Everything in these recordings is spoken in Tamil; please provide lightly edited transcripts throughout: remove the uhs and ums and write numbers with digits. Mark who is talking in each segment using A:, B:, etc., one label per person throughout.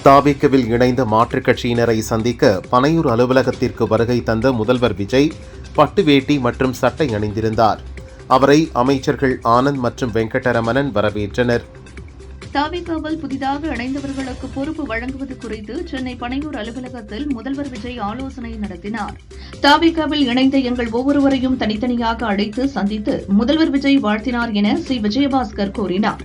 A: தாவேக்கவில் இணைந்த மாற்றுக் கட்சியினரை சந்திக்க பனையூர் அலுவலகத்திற்கு வருகை தந்த முதல்வர் விஜய் பட்டு வேட்டி மற்றும் சட்டை அணிந்திருந்தார். அவரை அமைச்சர்கள் ஆனந்த் மற்றும் வெங்கடரமணன் வரவேற்றனர்.
B: தாவேக்காவில் புதிதாக இணைந்தவர்களுக்கு பொறுப்பு வழங்குவது குறித்து சென்னை பனையூர் அலுவலகத்தில் முதல்வர் விஜய் ஆலோசனை நடத்தினார். தாவேக்காவில் இணைந்த எங்கள் ஒவ்வொருவரையும் தனித்தனியாக அழைத்து சந்தித்து முதல்வர் விஜய் வாழ்த்தினார் என சி. விஜயபாஸ்கர் கூறினார்.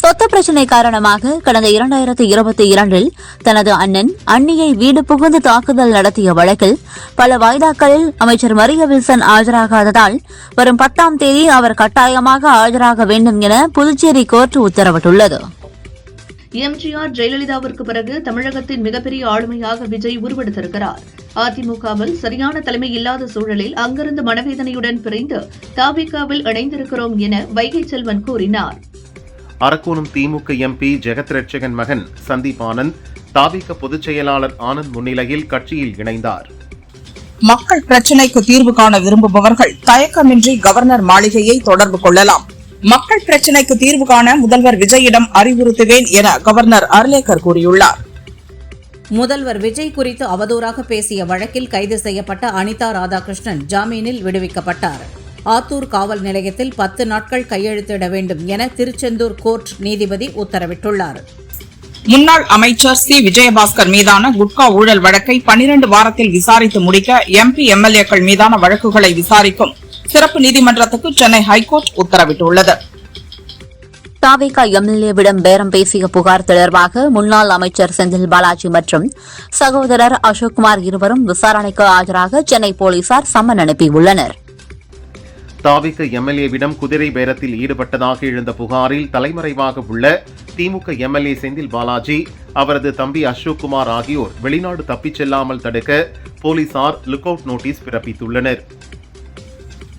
C: சொத்து பிரச்சினை காரணமாக கடந்த 2022 தனது அண்ணன் அண்ணியை வீடு புகுந்து தாக்குதல் நடத்திய வழக்கில் பல வாய்தாக்களில் அமைச்சர் மரிய வில்சன் ஆஜராகாததால் வரும் 10ஆம் தேதி அவர் கட்டாயமாக ஆஜராக வேண்டும் என புதுச்சேரி கோர்ட் உத்தரவிட்டுள்ளது.
B: எம்ஜிஆர் ஜெயலலிதாவிற்கு பிறகு தமிழகத்தின் மிகப்பெரிய ஆளுமையாக விஜய் உருவெடுத்திருக்கிறார். அதிமுகவில் சரியான தலைமை இல்லாத சூழலில் அங்கிருந்து மனவேதனையுடன் பிரிந்து தாவேக்காவில் இணைந்திருக்கிறோம் என வைகை செல்வன் கூறினார்.
A: அரக்கோணம் திமுக எம்பி ஜெகத் ரட்சகன் மகன் சந்தீப் ஆனந்த் தாவேக பொதுச் செயலாளர் ஆனந்த் முன்னிலையில் கட்சியில் இணைந்தார்.
D: மக்கள் பிரச்சினைக்கு தீர்வு காண விரும்புபவர்கள் தயக்கமின்றி கவர்னர் மாளிகையை தொடர்பு கொள்ளலாம். மக்கள் பிரச்சினைக்கு தீர்வு காண முதல்வர் விஜயிடம் அறிவுறுத்துவேன் என கவர்னர் அர்லேக்கர் கூறியுள்ளார்.
E: முதல்வர் விஜய் குறித்து அவதூறாக பேசிய வழக்கில் கைது செய்யப்பட்ட அனிதா ராதாகிருஷ்ணன் ஜாமீனில் விடுவிக்கப்பட்டார். ஆத்தூர் காவல் நிலையத்தில் 10 நாட்கள் கையெழுத்திட வேண்டும் என திருச்செந்தூர் கோர்ட் நீதிபதி உத்தரவிட்டுள்ளார்.
D: முன்னாள் அமைச்சர் சி. விஜயபாஸ்கர் மீதான குட்கா ஊழல் வழக்கை 12 வாரத்தில் விசாரித்து முடிக்க எம்பி எம்எல்ஏக்கள் மீதான வழக்குகளை விசாரிக்கும் சிறப்பு நீதிமன்றத்துக்கு சென்னை ஹைகோர்ட் உத்தரவிட்டுள்ளது.
C: தாவேகா எம்எல்ஏவிடம் பேரம் பேசிய புகார் தொடர்பாக முன்னாள் அமைச்சர் செந்தில் பாலாஜி மற்றும் சகோதரர் அசோக்குமார் இருவரும் விசாரணைக்கு ஆஜராக சென்னை போலீசார் சம்மன் அனுப்பியுள்ளனர்.
A: தாவேக எம்எல்ஏவிடம் குதிரை பேரத்தில் ஈடுபட்டதாக எழுந்த புகாரில் தலைமறைவாக உள்ள திமுக எம்எல்ஏ செந்தில் பாலாஜி, அவரது தம்பி அசோக்குமார் ஆகியோர் வெளிநாடு தப்பிச் செல்லாமல் தடுக்க போலீசார் லுக் அவுட் நோட்டீஸ் பிறப்பித்துள்ளனர்.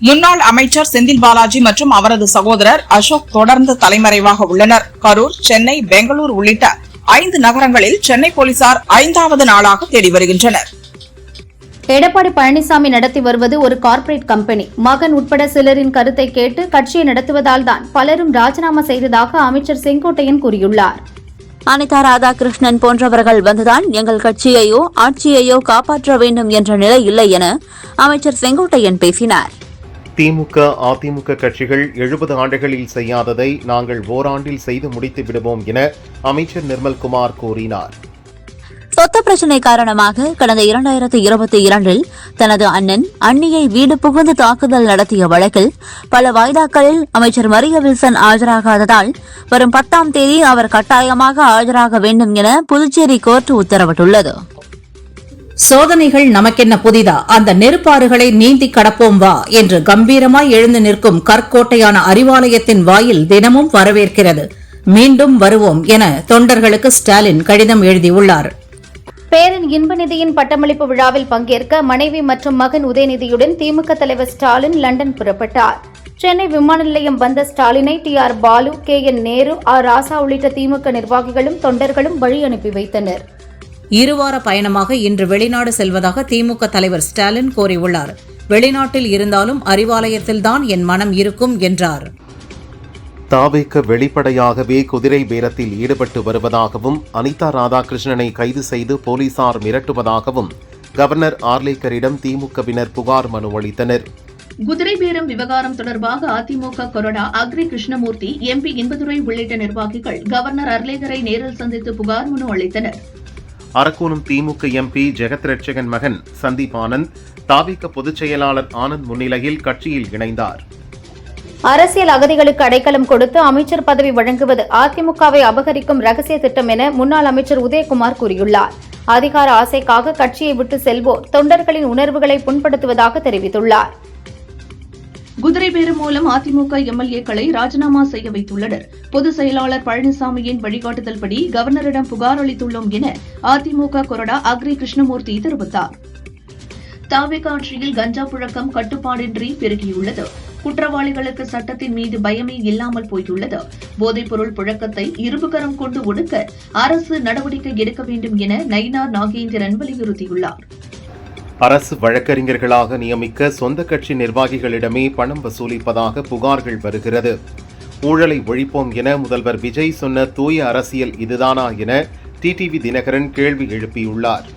D: முன்னாள் அமைச்சர் செந்தில் பாலாஜி மற்றும் அவரது சகோதரர் அசோக் தொடர்ந்து தலைமறைவாக உள்ளனர். கரூர், சென்னை, பெங்களூர் உள்ளிட்ட 5 நகரங்களில் சென்னை போலீசார் 5வது நாளாக தேடி வருகின்றனர்.
F: எடப்பாடி பழனிசாமி நடத்தி வருவது ஒரு கார்ப்பரேட் கம்பெனி. மகன் உட்பட சிலரின் கருத்தை கேட்டு கட்சியை நடத்துவதால் தான் பலரும் ராஜினாமா செய்ததாக அமைச்சர் செங்கோட்டையன் கூறியுள்ளார்.
C: அனிதா ராதாகிருஷ்ணன் போன்றவர்கள் வந்துதான் எங்கள் கட்சியையோ ஆட்சியையோ காப்பாற்ற வேண்டும் என்ற நிலை இல்லை என அமைச்சர் செங்கோட்டையன் பேசினார்.
A: திமுக, அதிமுக கட்சிகள் 70 ஆண்டுகளில் செய்யாததை நாங்கள் ஓராண்டில் செய்து முடித்து விடுவோம் என அமைச்சர் நிர்மல்குமார் கூறினார்.
C: சொத்து பிரச்சினை காரணமாக கடந்த 2022 தனது அண்ணன் அண்ணியை வீடு புகுந்து தாக்குதல் நடத்திய வழக்கில் பல வாய்தாக்களில் அமைச்சர் மரிய வில்சன் ஆஜராகாததால் வரும் 10ஆம் தேதி அவர் கட்டாயமாக ஆஜராக வேண்டும் என புதுச்சேரி கோர்ட் உத்தரவிட்டுள்ளது.
E: சோதனைகள் நமக்கென்ன புதிதா, அந்த நெருப்பாறுகளை நீந்தி கடப்போம் வா என்று கம்பீரமாய் எழுந்து நிற்கும் கற்கோட்டையான அறிவாலயத்தின் வாயில் தினமும் வரவேற்கிறது. மீண்டும் வருவோம் என தொண்டர்களுக்கு ஸ்டாலின் கடிதம் எழுதியுள்ளார்.
F: பேரன் இன்ப நிதியின் பட்டமளிப்பு விழாவில் பங்கேற்க மனைவி மற்றும் மகன் உதயநிதியுடன் திமுக தலைவர் ஸ்டாலின் லண்டன் புறப்பட்டார். சென்னை விமான நிலையம் வந்த ஸ்டாலினை TR Balu, KN Nehru, R ராசா உள்ளிட்ட திமுக நிர்வாகிகளும் தொண்டர்களும் வழி அனுப்பி வைத்தனர்.
E: 2 வார பயணமாக இன்று வெளிநாடு செல்வதாக திமுக தலைவர் ஸ்டாலின் கூறியுள்ளார். வெளிநாட்டில் இருந்தாலும் அறிவாலயத்தில்தான் என் மனம் இருக்கும் என்றார்.
A: தாவேக வெளிப்படையாகவே குதிரை பேரத்தில் ஈடுபட்டு வருவதாகவும் அனிதா ராதாகிருஷ்ணனை கைது செய்து போலீசார் மிரட்டுவதாகவும் கவர்னர் ஆர்லேக்கரிடம் திமுகவினர் புகார் மனு அளித்தனர்.
B: குதிரை பேரம் விவகாரம் தொடர்பாக அதிமுக கொறடா அக்ரி கிருஷ்ணமூர்த்தி, MP இன்பதுரை உள்ளிட்ட நிர்வாகிகள் கவர்னர் அர்லேக்கரை நேரில் சந்தித்து புகார் மனு அளித்தனர்.
A: அரக்கோணம் திமுக எம்பி ஜெகத் ரட்சகன் மகன் சந்தீப் ஆனந்த் தாவேக பொதுச் செயலாளர் ஆனந்த் முன்னிலையில் கட்சியில் இணைந்தார்.
F: அரசியல் அகதிகளுக்கு அடைக்கலம் கொடுத்து அமைச்சர் பதவி வழங்குவது அதிமுகவை அபகரிக்கும் ரகசிய திட்டம் என முன்னாள் அமைச்சர் உதயகுமார் கூறியுள்ளார். அதிகார ஆசைக்காக கட்சியை விட்டு செல்வோர் தொண்டர்களின் உணர்வுகளை புண்படுத்துவதாக தெரிவித்துள்ளார்.
B: குதிரை பேரம் மூலம் அதிமுக MLA-க்களை ராஜினாமா செய்ய வைத்துள்ளனர். பொதுச் செயலாளர் பழனிசாமியின் வழிகாட்டுதல்படி கவர்னரிடம் புகார் அளித்துள்ளோம் என அதிமுக கொறடா அக்ரி கிருஷ்ணமூர்த்தி தெரிவித்தார். தாவேகா ஆட்சியில் கஞ்சா புழக்கம் கட்டுப்பாடின்றி பெருகியுள்ளது. குற்றவாளிகளுக்கு சட்டத்தின் மீது பயமே இல்லாமல் போயுள்ளது. போதைப்பொருள் புழக்கத்தை இரும்புகரம் கொண்டு ஒடுக்க அரசு நடவடிக்கை எடுக்க வேண்டும் என நயினார் நாகேந்திரன் வலியுறுத்தியுள்ளார்.
A: அரசு வழக்கறிஞர்களாக நியமிக்க சொந்த கட்சி நிர்வாகிகளிடமே பணம் வசூலிப்பதாக புகார்கள் வருகிறது. ஊழலை ஒழிப்போம் என முதல்வர் விஜய் சொன்ன தூய அரசியல் இதுதானா என டிடிவி தினகரன் கேள்வி எழுப்பியுள்ளார்.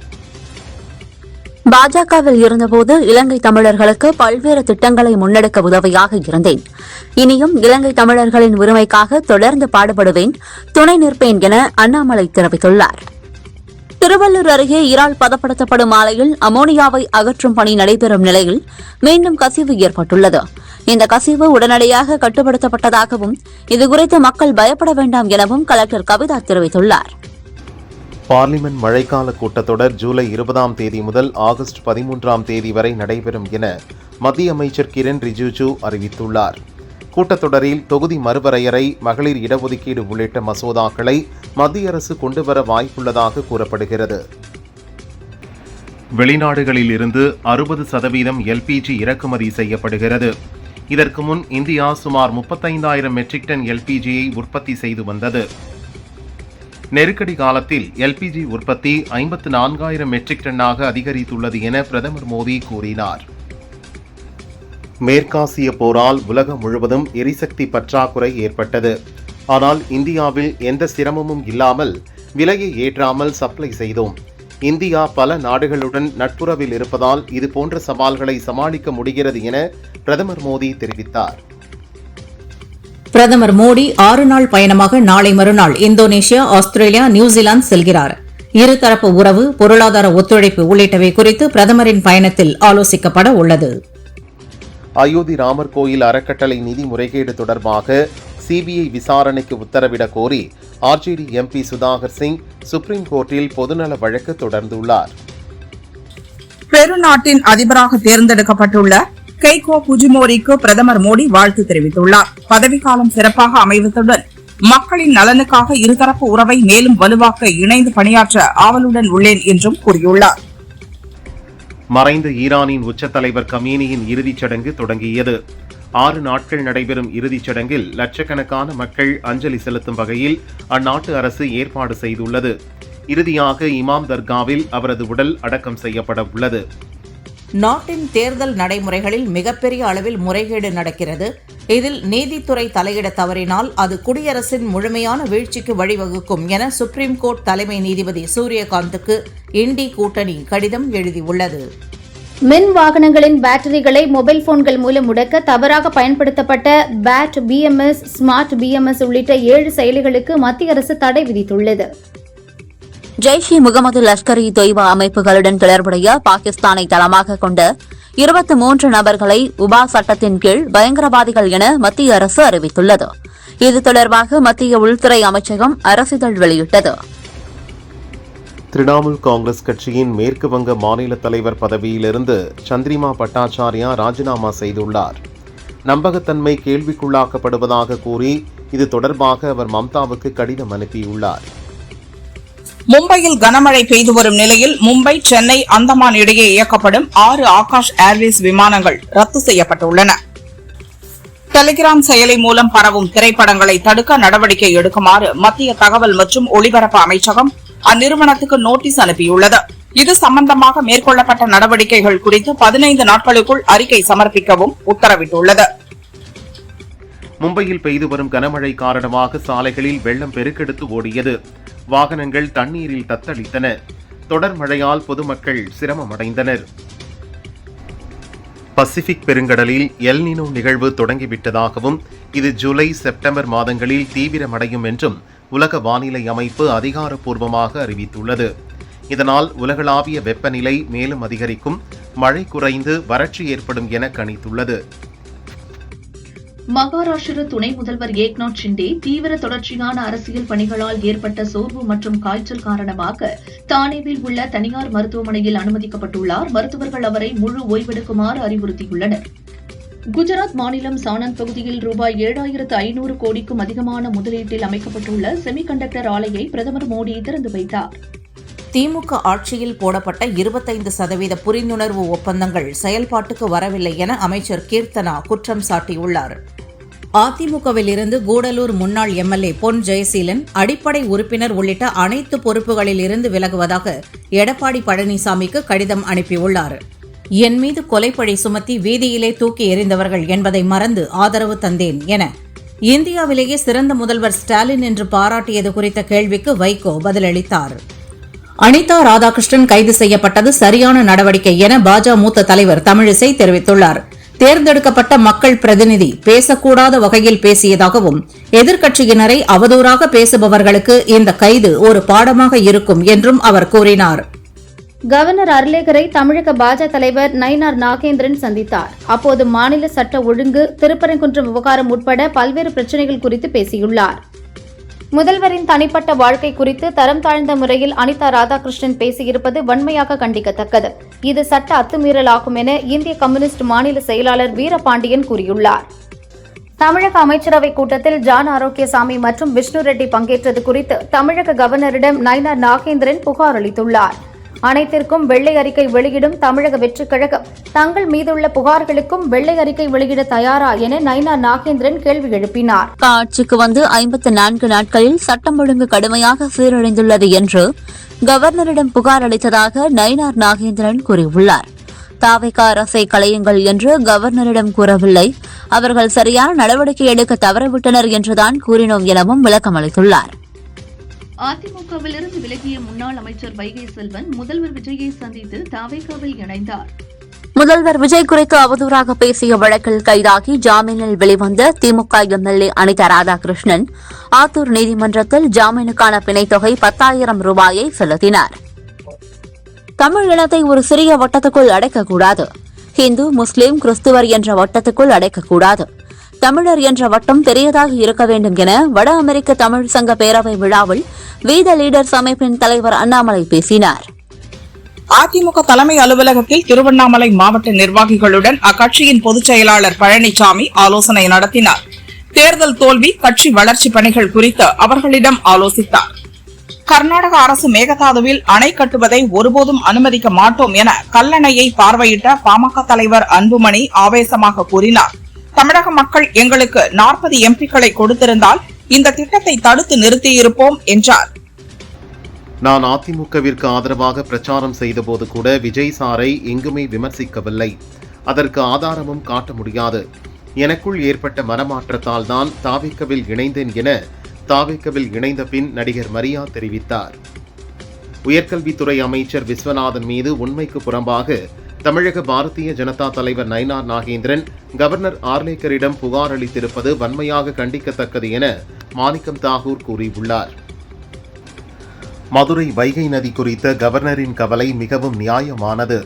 C: பாஜகவில் இருந்தபோது இலங்கை தமிழர்களுக்கு பல்வேறு திட்டங்களை முன்னெடுக்க உதவியாக இருந்தேன். இனியும் இலங்கை தமிழர்களின் உரிமைக்காக தொடர்ந்து பாடுபடுவேன், துணை நிற்பேன் என அண்ணாமலை தெரிவித்துள்ளார். திருவள்ளூர் அருகே இறால் பதப்படுத்தப்படும் ஆலையில் அமோனியாவை அகற்றும் பணி நடைபெறும் நிலையில் மீண்டும் கசிவு ஏற்பட்டுள்ளது. இந்த கசிவு உடனடியாக கட்டுப்படுத்தப்பட்டதாகவும் இதுகுறித்து மக்கள் பயப்பட வேண்டாம் எனவும் கலெக்டர் கவிதா தெரிவித்துள்ளார்.
A: பார்லிமென்ட் மழைக்கால கூட்டத்தொடர் ஜூலை 20ஆம் தேதி முதல் ஆகஸ்ட் 13ஆம் தேதி வரை நடைபெறும் என மத்திய அமைச்சர் கிரண் ரிஜிஜு அறிவித்துள்ளார். கூட்டத்தொடரில் தொகுதி மறுவரையறை, மகளிர் இடஒதுக்கீடு உள்ளிட்ட மசோதாக்களை மத்திய அரசு கொண்டுவர வாய்ப்புள்ளதாக கூறப்படுகிறது. வெளிநாடுகளில் இருந்து 60% எல்பிஜி இறக்குமதி செய்யப்படுகிறது. இதற்கு முன் இந்தியா சுமார் 35,000 மெட்ரிக் டன் எல்பிஜியை உற்பத்தி செய்து வந்தது. நெருக்கடி காலத்தில் எல்பிஜி உற்பத்தி 54,000 மெட்ரிக் டன்னாக அதிகரித்துள்ளது என பிரதமர் மோடி கூறினார். மேற்காசிய போரால் உலகம் முழுவதும் எரிசக்தி பற்றாக்குறை ஏற்பட்டது. ஆனால் இந்தியாவில் எந்த சிரமமும் இல்லாமல் விலையை ஏற்றாமல் சப்ளை செய்தோம். இந்தியா பல நாடுகளுடன் நட்புறவில் இருப்பதால் இதுபோன்ற சவால்களை சமாளிக்க முடிகிறது என பிரதமர் மோடி தெரிவித்தார்.
E: பிரதமர் மோடி 6 நாள் பயணமாக நாளை மறுநாள் இந்தோனேஷியா, ஆஸ்திரேலியா, நியூசிலாந்து செல்கிறார். இருதரப்பு உறவு, பொருளாதார ஒத்துழைப்பு உள்ளிட்டவை குறித்து பிரதமரின் பயணத்தில் ஆலோசிக்கப்பட உள்ளது.
A: அயோத்தி ராமர் கோயில் அறக்கட்டளை நிதி முறைகேடு தொடர்பாக சிபிஐ விசாரணைக்கு உத்தரவிடக் கோரி RJD MP Sudhakar Singh supreme கோர்ட்டில் பொதுநல வழக்கு தொடர்ந்துள்ளார்.
D: பெருநாட்டின் அதிபராக தேர்ந்தெடுக்கப்பட்டுள்ள கெய்கோ புஜிமோரிக்கு பிரதமர் மோடி வாழ்த்து தெரிவித்துள்ளார். பதவிக்காலம் சிறப்பாக அமைவதுடன் மக்களின் நலனுக்காக இருதரப்பு உறவை மேலும் வலுவாக்க இணைந்து பணியாற்ற ஆவலுடன் உள்ளேன் என்றும் கூறியுள்ளார்.
A: மறைந்த ஈரானின் உச்ச தலைவர் கமீனியின் இறுதிச் சடங்கு தொடங்கியது. 6 நாட்கள் நடைபெறும் இறுதிச் சடங்கில் லட்சக்கணக்கான மக்கள் அஞ்சலி செலுத்தும் வகையில் அந்நாட்டு அரசு ஏற்பாடு செய்துள்ளது. இறுதியாக இமாம் தர்காவில் அவரது உடல் அடக்கம் செய்யப்பட உள்ளது.
E: நாட்டின் தேர்தல் நடைமுறைகளில் மிகப்பெரிய அளவில் முறைகேடு நடக்கிறது. இதில் நீதித்துறை தலையிட தவறினால் அது குடியரசின் முழுமையான வீழ்ச்சிக்கு வழிவகுக்கும் என சுப்ரீம் கோர்ட் தலைமை நீதிபதி சூரியகாந்துக்கு இண்டி கூட்டணி கடிதம் எழுதியுள்ளது.
F: மின் வாகனங்களின் பேட்டரிகளை மொபைல் போன்கள் மூலம் முடக்க தவறாக பயன்படுத்தப்பட்ட பேட் பிஎம்எஸ், ஸ்மார்ட் பிஎம்எஸ் உள்ளிட்ட 7 செயலிகளுக்கு மத்திய அரசு தடை விதித்துள்ளது.
C: ஜெய்ஷ் இ முகமது லஷ்கர் இ தொய்பா அமைப்புகளுடன் தொடர்புடைய பாகிஸ்தானை தளமாக கொண்ட 23 நபர்களை உபா சட்டத்தின் கீழ் பயங்கரவாதிகள் என மத்திய அரசு அறிவித்துள்ளது. இது தொடர்பாக மத்திய உள்துறை அமைச்சகம் அரசிதழ் வெளியிட்டது.
A: திரிணாமுல் காங்கிரஸ் கட்சியின் மேற்கு வங்க மாநில தலைவர் பதவியிலிருந்து சந்திரிமா பட்டாச்சாரியா ராஜினாமா செய்துள்ளார். நம்பகத்தன்மை கேள்விக்குள்ளாக்கப்படுவதாக கூறி இது தொடர்பாக அவர் மம்தாவுக்கு கடிதம் அனுப்பியுள்ளார்.
D: மும்பையில் கனமழை பெய்து வரும் நிலையில் மும்பை, சென்னை, அந்தமான் இடையே இயக்கப்படும் 6 ஆகாஷ் ஏர்வேஸ் விமானங்கள் ரத்து செய்யப்பட்டுள்ளன. டெலிகிராம் செயலி மூலம் பரவும் திரைப்படங்களை தடுக்க நடவடிக்கை எடுக்குமாறு மத்திய தகவல் மற்றும் ஒலிபரப்பு அமைச்சகம் அந்நிறுவனத்துக்கு நோட்டீஸ் அனுப்பியுள்ளது. இது சம்பந்தமாக மேற்கொள்ளப்பட்ட நடவடிக்கைகள் குறித்து 15 நாட்களுக்குள் அறிக்கை சமர்ப்பிக்கவும் உத்தரவிட்டுள்ளது.
A: மும்பையில் பெய்து வரும் கனமழை காரணமாக சாலைகளில் வெள்ளம் பெருக்கெடுத்து ஓடியது. வாகனங்கள் தண்ணீரில் தத்தளித்தன. தொடர் மழையால் பொதுமக்கள் சிரமமடைந்தனர். பசிபிக் பெருங்கடலில் எல் நினோ நிகழ்வு தொடங்கிவிட்டதாகவும் இது ஜூலை, செப்டம்பர் மாதங்களில் தீவிரமடையும் என்றும் உலக வானிலை அமைப்பு அதிகாரப்பூர்வமாக அறிவித்துள்ளது. இதனால் உலகளாவிய வெப்பநிலை மேலும் அதிகரிக்கும், மழை குறைந்து வறட்சி ஏற்படும் என கணித்துள்ளது.
B: மகாராஷ்டிர துணை முதல்வர் ஏக்நாத் ஷிண்டே தீவிர தொடர்ச்சியான அரசியல் பணிகளால் ஏற்பட்ட சோர்வு மற்றும் காய்ச்சல் காரணமாக தானேவில் உள்ள தனியார் மருத்துவமனையில் அனுமதிக்கப்பட்டுள்ளார். மருத்துவர்கள் அவரை முழு ஓய்வெடுக்குமாறு அறிவுறுத்தியுள்ளனர். குஜராத் மாநிலம் சானந்த் பகுதியில் ரூபாய் 7,500 கோடிக்கும் அதிகமான முதலீட்டில் அமைக்கப்பட்டுள்ள செமிகண்டக்டர் ஆலையை பிரதமர் மோடி திறந்து வைத்தார்.
E: திமுக ஆட்சியில் போடப்பட்ட 25% புரிந்துணர்வு ஒப்பந்தங்கள் செயல்பாட்டுக்கு வரவில்லை என அமைச்சர் கீர்த்தனா குற்றம் சாட்டியுள்ளார். அதிமுகவில் இருந்து கூடலூர் முன்னாள் எம்எல்ஏ பொன் ஜெயசீலன் அடிப்படை உறுப்பினர் உள்ளிட்ட அனைத்து பொறுப்புகளில் இருந்து விலகுவதாக எடப்பாடி பழனிசாமிக்கு கடிதம் அனுப்பியுள்ளார். என் மீது கொலைப்பழி சுமத்தி வீதியிலே தூக்கி எறிந்தவர்கள் என்பதை மறந்து ஆதரவு தந்தேன் என இந்தியாவிலேயே சிறந்த முதல்வர் ஸ்டாலின் என்று பாராட்டியது குறித்த கேள்விக்கு வைகோ பதிலளித்தார். அனிதா ராதாகிருஷ்ணன் கைது செய்யப்பட்டது சரியான நடவடிக்கை என பாஜக மூத்த தலைவர் தமிழிசை தெரிவித்துள்ளார். தேர்ந்தெடுக்கப்பட்ட மக்கள் பிரதிநிதி பேசக்கூடாத வகையில் பேசியதாகவும் எதிர்க்கட்சியினரை அவதூறாக பேசுபவர்களுக்கு இந்த கைது ஒரு பாடமாக இருக்கும் என்றும் அவர் கூறினார்.
F: கவர்னர் அர்லேகரை தமிழக பாஜக தலைவர் நயினார் நாகேந்திரன் சந்தித்தார். அப்போது மாநில சட்ட ஒழுங்கு, திருப்பரங்குன்றம் விவகாரம் உட்பட பல்வேறு பிரச்சினைகள் குறித்து பேசியுள்ளார். முதல்வரின் தனிப்பட்ட வாழ்க்கை குறித்து தரம் தாழ்ந்த முறையில் அனிதா ராதாகிருஷ்ணன் பேசியிருப்பது வன்மையாக கண்டிக்கத்தக்கது. இது சட்ட அத்துமீறலாகும் என இந்திய கம்யூனிஸ்ட் மாநில செயலாளர் வீரபாண்டியன் கூறியுள்ளார். தமிழக அமைச்சரவைக் கூட்டத்தில் ஜான் ஆரோக்கியசாமி மற்றும் விஷ்ணு ரெட்டி பங்கேற்றது குறித்து தமிழக கவர்னரிடம் நயினார் நாகேந்திரன் புகார் அளித்துள்ளார். அனைத்திற்கும் வெள்ளை அறிக்கை வெளியிடும் தமிழக வெற்றிக் கழகம் தங்கள் மீதுள்ள புகார்களுக்கும் வெள்ளை அறிக்கை வெளியிட தயாரா என நயினார் நாகேந்திரன் கேள்வி எழுப்பினார்.
C: ஆட்சிக்கு வந்து 54 நாட்களில் சட்டம் ஒழுங்கு கடுமையாக சீரழிந்துள்ளது என்று கவர்னரிடம் புகார் அளித்ததாக நயினார் நாகேந்திரன் கூறியுள்ளார். தாவேகா அரசை களையுங்கள் என்று கவர்னரிடம் கூறவில்லை, அவர்கள் சரியான நடவடிக்கை எடுக்க தவறிவிட்டனர் என்றுதான் கூறினோம் எனவும் விளக்கம் அளித்துள்ளார்.
B: அதிமுகவிலிருந்து விலகிய முன்னாள் அமைச்சர் வைகை செல்வன் முதல்வர் விஜயை சந்தித்து தாவேகாவில் இணைந்தார்.
C: முதல்வர் விஜய் குறித்து அவதூறாக பேசிய வழக்கில் கைதாகி ஜாமீனில் வெளிவந்த திமுக எம்எல்ஏ அனிதா ராதாகிருஷ்ணன் ஆத்தூர் நீதிமன்றத்தில் ஜாமீனுக்கான பிணைத்தொகை 10,000 ரூபாயை செலுத்தினார். தமிழ் இனத்தை ஒரு சிறிய வட்டத்துக்குள் அடைக்கக்கூடாது. இந்து, முஸ்லிம், கிறிஸ்துவர் என்ற வட்டத்துக்குள் அடைக்கக்கூடாது. தமிழர் என்ற வட்டம் பெரியதாக இருக்க வேண்டும் என வட அமெரிக்க தமிழ் சங்க பேரவை விழாவில் வீத லீடர்ஸ் அமைப்பின் தலைவர் அண்ணாமலை பேசினார்.
D: அதிமுக தலைமை அலுவலகத்தில் திருவண்ணாமலை மாவட்ட நிர்வாகிகளுடன் அக்கட்சியின் பொதுச் செயலாளர் பழனிசாமி ஆலோசனை நடத்தினார். தேர்தல் தோல்வி, கட்சி வளர்ச்சி பணிகள் குறித்து அவர்களிடம் ஆலோசித்தார். கர்நாடக அரசு மேகதாதுவில் அணை கட்டுவதை ஒருபோதும் அனுமதிக்க மாட்டோம் என கல்லணையை பார்வையிட்ட பாமக தலைவர் அன்புமணி ஆவேசமாக கூறினார். தமிழக மக்கள் எங்களுக்கு 40 எம்பிக்களை கொடுத்திருந்தால் இந்த திட்டத்தை தடுத்து நிறுத்தியிருப்போம் என்றார்.
A: நான் அதிமுகவிற்கு ஆதரவாக பிரச்சாரம் செய்தபோது கூட விஜய் சாரை எங்குமே விமர்சிக்கவில்லை. அதற்கு ஆதாரமும் காட்ட முடியாது. எனக்குள் ஏற்பட்ட மனமாற்றத்தால் தான் தாவேகாவில் இணைந்தேன் என தாவேகாவில் இணைந்த பின் நடிகர் மரியா தெரிவித்தார். உயர்கல்வித்துறை அமைச்சர் விஸ்வநாதன் மீது உண்மைக்கு புறம்பாக தமிழக பாரதிய ஜனதா தலைவர் நயினார் நாகேந்திரன் கவர்னர் ஆர்லேக்கரிடம் புகார் அளித்திருப்பது வன்மையாக கண்டிக்கத்தக்கது என மாணிக்கம் தாகூர் கூறியுள்ளார். மதுரை வைகை நதி குறித்த கவர்னரின் கவலை மிகவும் நியாயமானது.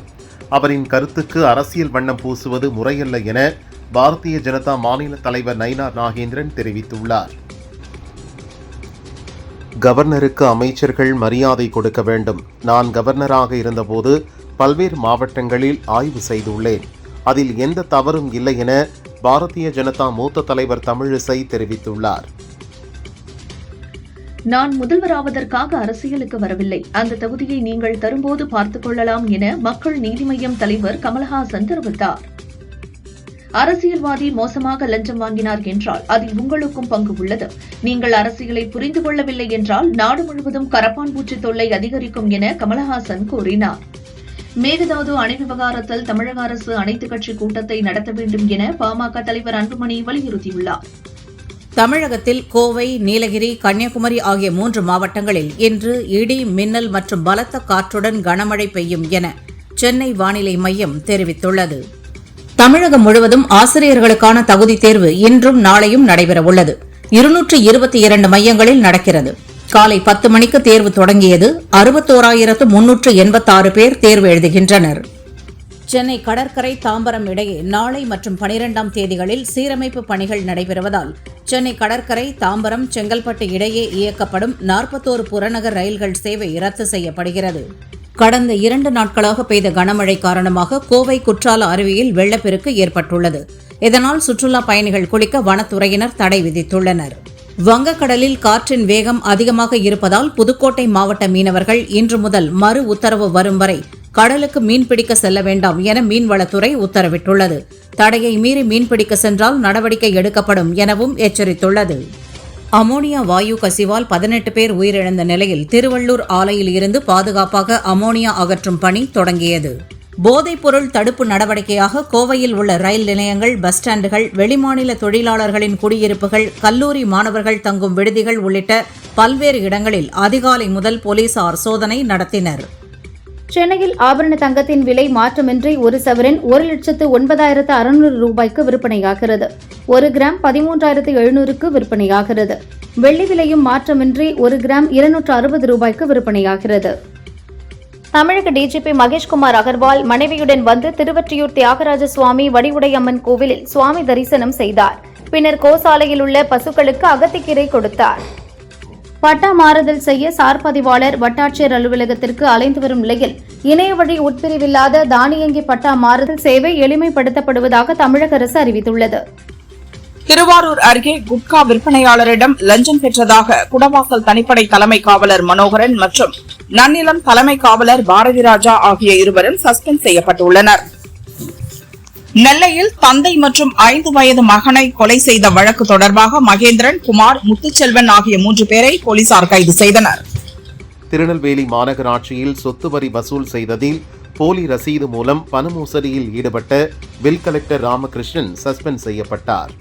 A: அவரின் கருத்துக்கு அரசியல் வண்ணம் பூசுவது முறையல்ல என பாரதிய ஜனதா மாநில தலைவர் நயினார் நாகேந்திரன் தெரிவித்துள்ளார். கவர்னருக்கு அமைச்சர்கள் மரியாதை கொடுக்க வேண்டும். நான் கவர்னராக இருந்தபோது பல்வேறு மாவட்டங்களில் ஆய்வு செய்துள்ளேன். அதில் எந்த தவறும் இல்லை என பாரதிய ஜனதா மூத்த தலைவர் தமிழிசை தெரிவித்துள்ளார்.
B: நான் முதல்வராவதற்காக அரசியலுக்கு வரவில்லை. அந்த தொகுதியை நீங்கள் தரும்போது பார்த்துக் கொள்ளலாம் என மக்கள் நீதி மய்யம் தலைவர் கமல்ஹாசன் தெரிவித்தார். அரசியல்வாதி மோசமாக லஞ்சம் வாங்கினார் என்றால் அதில் உங்களுக்கும் பங்கு உள்ளது. நீங்கள் அரசியலை புரிந்து கொள்ளவில்லை என்றால் நாடு முழுவதும் கரப்பான் பூச்சி தொல்லை அதிகரிக்கும் என கமல்ஹாசன் கூறினார். மேகதாது அணை விவகாரத்தில் தமிழக அரசு அனைத்துக் கட்சி கூட்டத்தை நடத்த வேண்டும் என பாமக தலைவர் அன்புமணி வலியுறுத்தியுள்ளார்.
E: தமிழகத்தில் கோவை, நீலகிரி, கன்னியாகுமரி ஆகிய 3 மாவட்டங்களில் இன்று இடி, மின்னல் மற்றும் பலத்த காற்றுடன் கனமழை பெய்யும் என சென்னை வானிலை மையம் தெரிவித்துள்ளது. தமிழகம் முழுவதும் ஆசிரியர்களுக்கான தகுதி தேர்வு இன்றும் நாளையும் நடைபெறவுள்ளது. 222 மையங்களில் நடக்கிறது. காலை 10 மணிக்கு தேர்வு தொடங்கியது. 61,386 பேர் தேர்வு எழுதுகின்றனர். சென்னை கடற்கரை, தாம்பரம் இடையே நாளை மற்றும் 12ஆம் தேதிகளில் சீரமைப்பு பணிகள் நடைபெறுவதால் சென்னை கடற்கரை, தாம்பரம், செங்கல்பட்டு இடையே இயக்கப்படும் 41 புறநகர் ரயில்கள் சேவை ரத்து செய்யப்படுகிறது. கடந்த 2 நாட்களாக பெய்த கனமழை காரணமாக கோவை குற்றால அருவியில் வெள்ளப்பெருக்கு ஏற்பட்டுள்ளது. இதனால் சுற்றுலா பயணிகள் குளிக்க வனத்துறையினர் தடை விதித்துள்ளனர். வங்கக்கடலில் காற்றின் வேகம் அதிகமாக இருப்பதால் புதுக்கோட்டை மாவட்ட மீனவர்கள் இன்று முதல் மறு உத்தரவு வரும் வரை கடலுக்கு மீன்பிடிக்க செல்ல வேண்டாம் என மீன்வளத்துறை உத்தரவிட்டுள்ளது. தடையை மீறி மீன்பிடிக்க சென்றால் நடவடிக்கை எடுக்கப்படும் எனவும் எச்சரித்துள்ளது. அமோனியா வாயு கசிவால் 18 பேர் உயிரிழந்த நிலையில் திருவள்ளூர் ஆலையில் இருந்து பாதுகாப்பாக அமோனியா அகற்றும் பணி தொடங்கியது. போதைப்பொருள் தடுப்பு நடவடிக்கையாக கோவையில் உள்ள ரயில் நிலையங்கள், பஸ் ஸ்டாண்டுகள், வெளிமாநில தொழிலாளர்களின் குடியிருப்புகள், கல்லூரி மாணவர்கள் தங்கும் விடுதிகள் உள்ளிட்ட பல்வேறு இடங்களில் அதிகாலை முதல் போலீசார் சோதனை நடத்தினர்.
F: சென்னையில் ஆபரண தங்கத்தின் விலை மாற்றமின்றி ஒரு சவரன் 1,09,600 ரூபாய்க்கு விற்பனையாகிறது. 1 கிராம் 13,700க்கு விற்பனையாகிறது. வெள்ளி விலையும் மாற்றமின்றி 1 கிராம் 260 ரூபாய்க்கு விற்பனையாகிறது. தமிழக டிஜிபி மகேஷ்குமார் அகர்வால் மனைவியுடன் வந்து திருவொற்றியூர் தியாகராஜ சுவாமி வடிவுடையம்மன் கோவிலில் சுவாமி தரிசனம் செய்தார். பின்னர் கோசாலையில் உள்ள பசுக்களுக்கு அகத்திக்கீரை கொடுத்தார். பட்டா மாறுதல் செய்ய சார்பதிவாளர் வட்டாட்சியர் அலுவலகத்திற்கு அலைந்து வரும் நிலையில் இணைய வழி உட்பிரிவில்லாத தானியங்கி பட்டா மாறுதல் சேவை எளிமைப்படுத்தப்படுவதாக தமிழக அரசு அறிவித்துள்ளது.
D: திருவாரூர் அருகே குட்கா விற்பனையாளரிடம் லஞ்சம் பெற்றதாக குடவாசல் தனிப்படை தலைமை காவலர் மனோகரன் மற்றும் நன்னிலம் தலைமை காவலர் பாரதிராஜா ஆகிய இருவரும் சஸ்பெண்ட் செய்யப்பட்டுள்ளனர். நெல்லையில் தந்தை மற்றும் 5 வயது மகனை கொலை செய்த வழக்கு தொடர்பாக மகேந்திரன், குமார், முத்துச்செல்வன் ஆகிய 3 பேரை போலீசார் கைது செய்தனர்.
A: திருநெல்வேலி மாநகராட்சியில் சொத்து வரி வசூல் செய்ததில் போலி ரசீது மூலம் பண மோசடியில் ஈடுபட்ட பில் கலெக்டர் ராமகிருஷ்ணன் சஸ்பெண்ட் செய்யப்பட்டார்.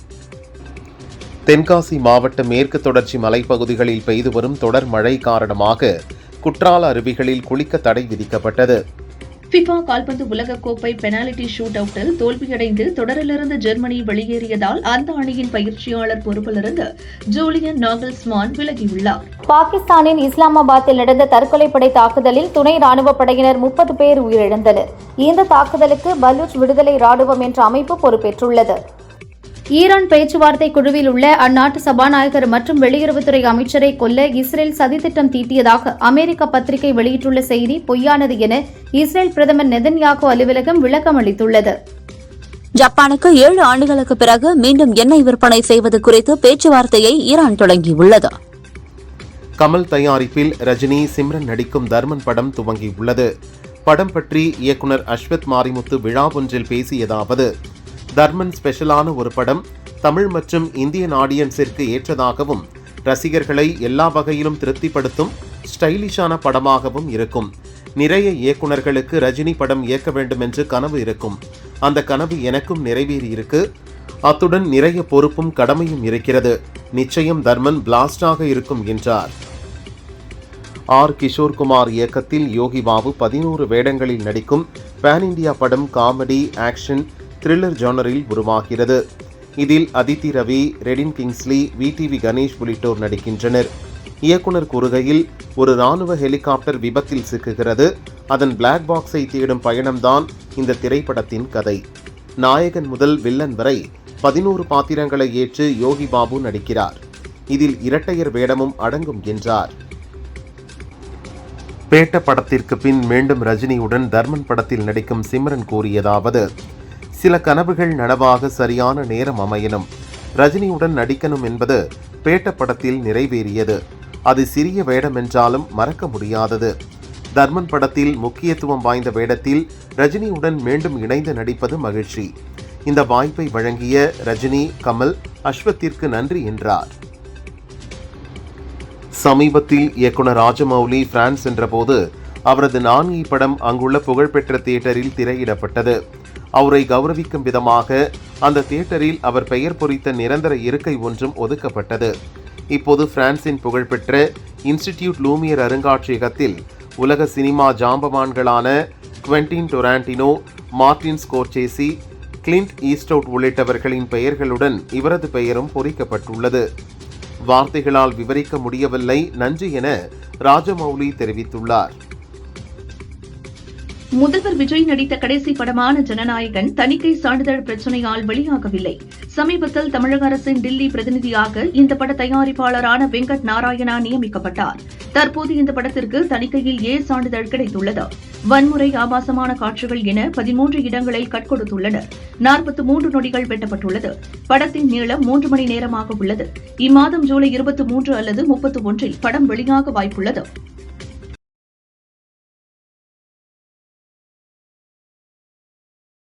A: தென்காசி மாவட்ட மேற்கு தொடர்ச்சி மலைப்பகுதிகளில் பெய்து வரும் தொடர் மழை காரணமாக குற்றால அருவிகளில் குளிக்க தடை விதிக்கப்பட்டது.
B: ஃபிஃபா கால்பந்து உலகக்கோப்பை பெனால்டி ஷூட் அவுட்டில் தோல்வியடைந்து தொடரிலிருந்து ஜெர்மனி வெளியேறியதால் அந்த அணியின் பயிற்சியாளர் பொறுப்பிலிருந்து ஜூலியன் நாகல்ஸ்மான் விலகியுள்ளார்.
F: பாகிஸ்தானின் இஸ்லாமாபாத்தில் நடந்த தற்கொலைப்படை தாக்குதலில் துணை ராணுவ படையினர் 30 பேர் உயிரிழந்தனர். இந்த தாக்குதலுக்கு பலூச் விடுதலை ராணுவம் என்ற அமைப்பு பொறுப்பேற்றுள்ளது. ஈரான் பேச்சுவார்த்தை குழுவில் உள்ள அந்நாட்டு சபாநாயகர் மற்றும் வெளியுறவுத்துறை அமைச்சரை கொல்ல இஸ்ரேல் சதித்திட்டம் தீட்டியதாக அமெரிக்க பத்திரிகை வெளியிட்டுள்ள செய்தி பொய்யானது என இஸ்ரேல் பிரதமர் நெதன்யாகு அலுவலகம் விளக்கம் அளித்துள்ளது.
C: ஜப்பானுக்கு 7 ஆண்டுகளுக்கு பிறகு மீண்டும் எண்ணெய் விற்பனை செய்வது குறித்து பேச்சுவார்த்தையை ஈரான் தொடங்கியுள்ளது.
A: கமல் தயாரிப்பில் ரஜினி, சிம்ரன் நடிக்கும் தர்மன் படம் துவங்கியுள்ளது. படம் பற்றி இயக்குனர் அஸ்வத் மாரிமுத்து விழா ஒன்றில் பேசியதாவது: தர்மன் ஸ்பெஷலான ஒரு படம், தமிழ் மற்றும் இந்தியன் ஆடியன்ஸிற்கு ஏற்றதாகவும் ரசிகர்களை எல்லா வகையிலும் திருப்திப்படுத்தும் ஸ்டைலிஷான படமாகவும் இருக்கும். நிறைய இயக்குனர்களுக்கு ரஜினி படம் இயக்க வேண்டும் என்று கனவு இருக்கும். அந்த கனவு எனக்கும் நிறைவேறியிருக்கு. அத்துடன் நிறைய பொறுப்பும் கடமையும் இருக்கிறது. நிச்சயம் தர்மன் பிளாஸ்டாக இருக்கும் என்றார். ஆர். கிஷோர்குமார் இயக்கத்தில் யோகி பாபு 11 வேடங்களில் நடிக்கும் பேன் இந்தியா படம் காமெடி, ஆக்ஷன், த்ரில்லர் ஜானரில் உருவாகிறது. இதில் அதித்தி ரவி, ரெடின் கிங்ஸ்லி, VTV கணேஷ் உள்ளிட்டோர் நடிக்கின்றனர். இயக்குனர் கூறுகையில், ஒரு ராணுவ ஹெலிகாப்டர் விபத்தில் சிக்குகிறது. அதன் பிளாக் பாக்ஸை தேடும் பயணம்தான் இந்த திரைப்படத்தின் கதை. நாயகன் முதல் வில்லன் வரை 11 பாத்திரங்களை ஏற்று யோகி பாபு நடிக்கிறார். இதில் இரட்டையர் வேடமும் அடங்கும் என்றார். பேட்ட படத்திற்கு பின் மீண்டும் ரஜினியுடன் தர்மன் படத்தில் நடிக்கும் சிம்ரன் கூறியதாவது: சில கனவுகள் நனவாக சரியான நேரம் அமையணும். ரஜினியுடன் நடிக்கணும் என்பது பேட்ட படத்தில் நிறைவேறியது. அது சிறிய வேடம் என்றாலும் மறக்க முடியாதது. தர்மன் படத்தில் முக்கியத்துவம் வாய்ந்த வேடத்தில் ரஜினியுடன் மீண்டும் இணைந்து நடிப்பது மகிழ்ச்சி. இந்த வாய்ப்பை வழங்கிய ரஜினி, கமல், அஸ்வத்திற்கு நன்றி என்றார். சமீபத்தில் இயக்குனர் ராஜமௌலி பிரான்ஸ் சென்றபோது அவரது நான்கி படம் அங்குள்ள புகழ்பெற்ற தியேட்டரில் திரையிடப்பட்டது. அவரை கௌரவிக்கும் விதமாக அந்த தியேட்டரில் அவர் பெயர் பொறித்த நிரந்தர இருக்கை ஒன்றும் ஒதுக்கப்பட்டது. இப்போது பிரான்சின் புகழ்பெற்ற இன்ஸ்டிடியூட் லூமியர் அருங்காட்சியகத்தில் உலக சினிமா ஜாம்பவான்களான Quentin Tarantino, Martin Scorsese, Clint Eastwood உள்ளிட்டவர்களின் பெயர்களுடன் இவரது பெயரும் பொறிக்கப்பட்டுள்ளது. வார்த்தைகளால் விவரிக்க முடியவில்லை நன்றி என ராஜமௌலி தெரிவித்துள்ளார்.
B: முதல்வர் விஜய் நடித்த கடைசி படமான ஜனநாயகன் தணிக்கை சான்றிதழ் பிரச்சினையால் வெளியாகவில்லை. சமீபத்தில் தமிழக அரசின் டில்லி பிரதிநிதியாக இந்த பட தயாரிப்பாளரான வெங்கட் நாராயணா நியமிக்கப்பட்டார். தற்போது இந்த படத்திற்கு தணிக்கையில் ஏ சான்றிதழ் கிடைத்துள்ளது. வன்முறை, ஆபாசமான காட்சிகள் என 13 இடங்களில் கட் கொடுத்துள்ளனர். 43 நொடிகள் வெட்டப்பட்டுள்ளது. படத்தின் நீளம் 3 மணி நேரமாக உள்ளது. இம்மாதம் ஜூலை 23 அல்லது 31 படம் வெளியாக வாய்ப்புள்ளது.